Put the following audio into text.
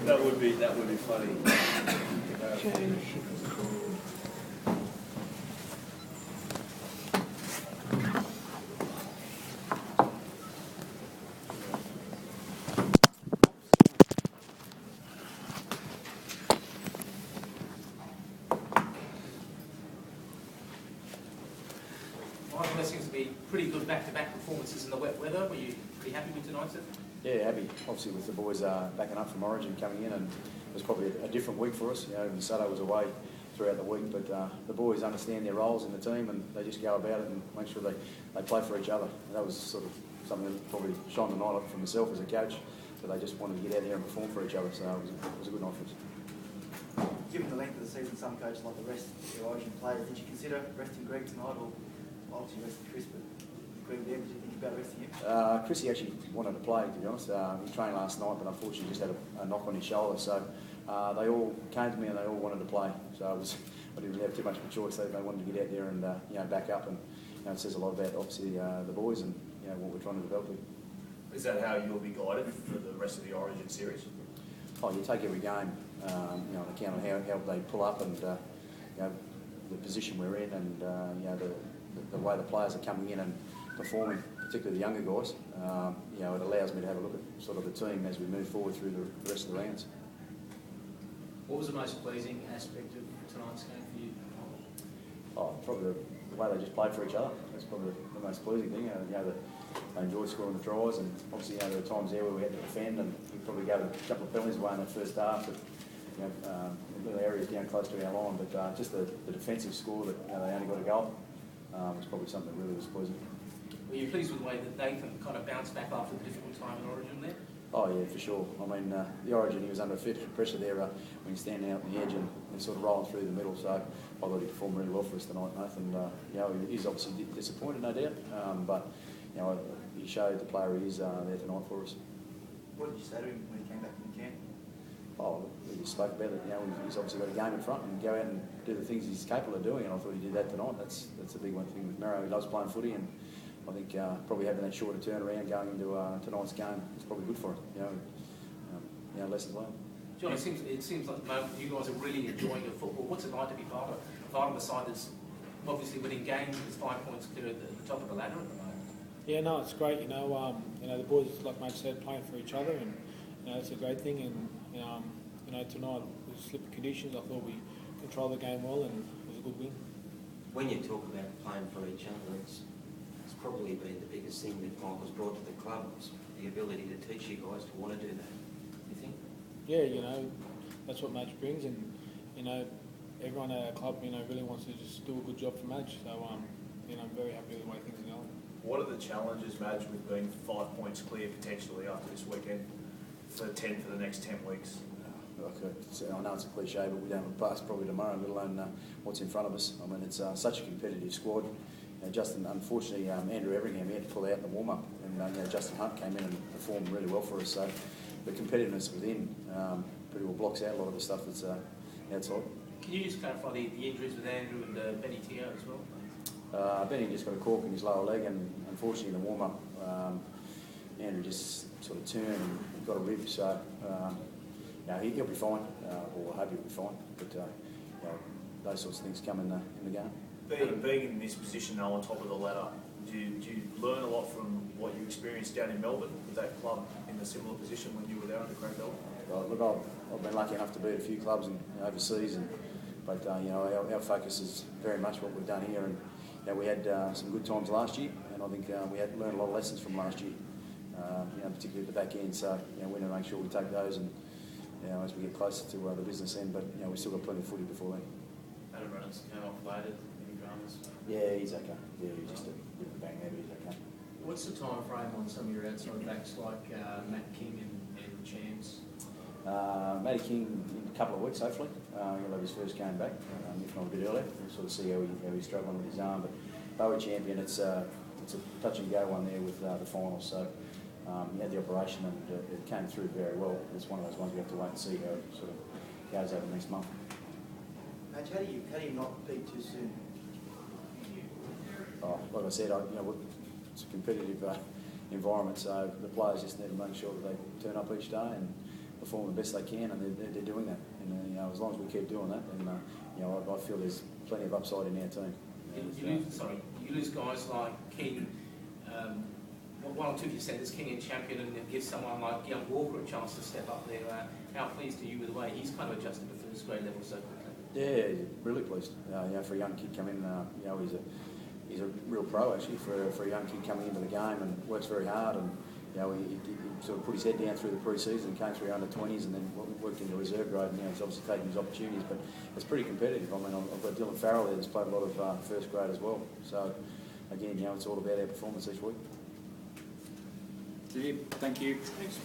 That would be funny. There seems to be pretty good back-to-back performances in the wet weather. Were you pretty happy with tonight's? Yeah, happy. Obviously, with the boys backing up from Origin coming in, and it was probably a different week for us. You know, Sutton was away throughout the week, but the boys understand their roles in the team, and they just go about it and make sure they play for each other. And that was sort of something that probably shone the night for myself as a coach. So they just wanted to get out there and perform for each other. So it was a good night for us. Given the length of the season, some coaches like the rest of the Origin players, did you consider resting Greg tonight, or obviously resting Chris, but Greg there, did you think about resting him? Chrissy actually wanted to play, to be honest. He trained last night, but unfortunately just had a knock on his shoulder. So they all came to me and they all wanted to play. So I didn't have too much of a choice. They wanted to get out there and back up, and it says a lot about obviously the boys and what we're trying to develop with. Is that how you'll be guided for the rest of the Origin series? Oh, you take every game, on account of how they pull up and the position we're in, and the way the players are coming in and performing, particularly the younger guys. It allows me to have a look at sort of the team as we move forward through the rest of the rounds. What was the most pleasing aspect of tonight's game for you? Oh, probably the way they just played for each other. That's probably the most pleasing thing. They enjoyed scoring the tries, and obviously there were times there where we had to defend, and we probably gave a couple of penalties away in the first half. But little areas down close to our line, but just the defensive score that they only got a goal was probably something that really was pleasing. Were you pleased with the way that Nathan kind of bounced back after the difficult time in Origin there? Oh yeah, for sure. I mean, the Origin, he was under a fair bit of pressure there when he's standing out on the edge and sort of rolling through the middle. So I thought he performed really well for us tonight, Nathan. He's obviously disappointed, no doubt, but he showed the player he is there tonight for us. What did you say to him when he came back from the camp? Oh, we just spoke about it. He's obviously got a game in front and go out and do the things he's capable of doing, and I thought he did that tonight. That's a big one thing with Merrow. He loves playing footy, and I think probably having that shorter turnaround going into tonight's game is probably good for him. Lessons learned. John, it seems like at the moment you guys are really enjoying your football. What's it like to be part of the side that's obviously winning games? There's 5 points clear at the top of the ladder at the moment. Yeah, no, it's great. The boys, like Mate said, playing for each other, and it's a great thing. And tonight with slip of conditions, I thought we controlled the game well, and it was a good win. When you talk about playing for each other, it's probably been the biggest thing that Michael's brought to the club, was the ability to teach you guys to want to do that. You think? Yeah, that's what Madge brings, and everyone at our club, really wants to just do a good job for Madge. So I'm very happy with the way things are going. What are the challenges, Madge, with being 5 points clear potentially after this weekend for the next 10 weeks? I know it's a cliche, but we don't have a pass probably tomorrow, let alone what's in front of us. I mean, it's such a competitive squad. Justin, unfortunately, Andrew Everingham, he had to pull out in the warm-up, and Justin Hunt came in and performed really well for us. So the competitiveness within pretty well blocks out a lot of the stuff that's outside. Can you just clarify the injuries with Andrew and Benny Teo as well? Benny just got a cork in his lower leg, and unfortunately in the warm-up, Andrew just sort of turned and got a rib. So he'll be fine, or I hope he'll be fine. But those sorts of things come in the game. Being in this position now on top of the ladder, do you learn a lot from what you experienced down in Melbourne with that club in a similar position when you were there under Craig Bell? Look, I've been lucky enough to be at a few clubs overseas, but our focus is very much what we've done here, and we had some good times last year, and I think we had learned a lot of lessons from last year, particularly at the back end. So we need to make sure we take those, and as we get closer to the business end, but we've still got plenty of footy before then. Adam Reynolds came off later. Yeah, he's okay. Yeah, he's just a bit of a bang there, but he's okay. What's the time frame on some of your outside backs like Matt King and Chance? Matty King in a couple of weeks, hopefully. He'll have his first game back, if not a bit earlier. We'll sort of see how he's struggling with his arm. But Bowie champion, it's a touch and go one there with the finals. So he had the operation and it came through very well. It's one of those ones we have to wait and see how it sort of goes over the next month. Madge, how do you not peak too soon? Like I said, it's a competitive environment, so the players just need to make sure that they turn up each day and perform the best they can, and they're doing that. And you know, as long as we keep doing that, then you know, I feel there's plenty of upside in our team. You lose guys like King, one or two of your centres, King and Champion, and give someone like Young Walker a chance to step up there. How pleased are you with the way he's kind of adjusted to first grade level so quickly? Yeah, really pleased. You know, for a young kid coming in, you know, he's a real pro actually for a young kid coming into the game, and works very hard. And you know, he sort of put his head down through the pre-season, came through under 20s, and then worked into reserve grade. And you know, he's obviously taking his opportunities, but it's pretty competitive. I mean, I've got Dylan Farrell there that's played a lot of first grade as well. So again, you know, it's all about our performance each week. Thank you. Thanks.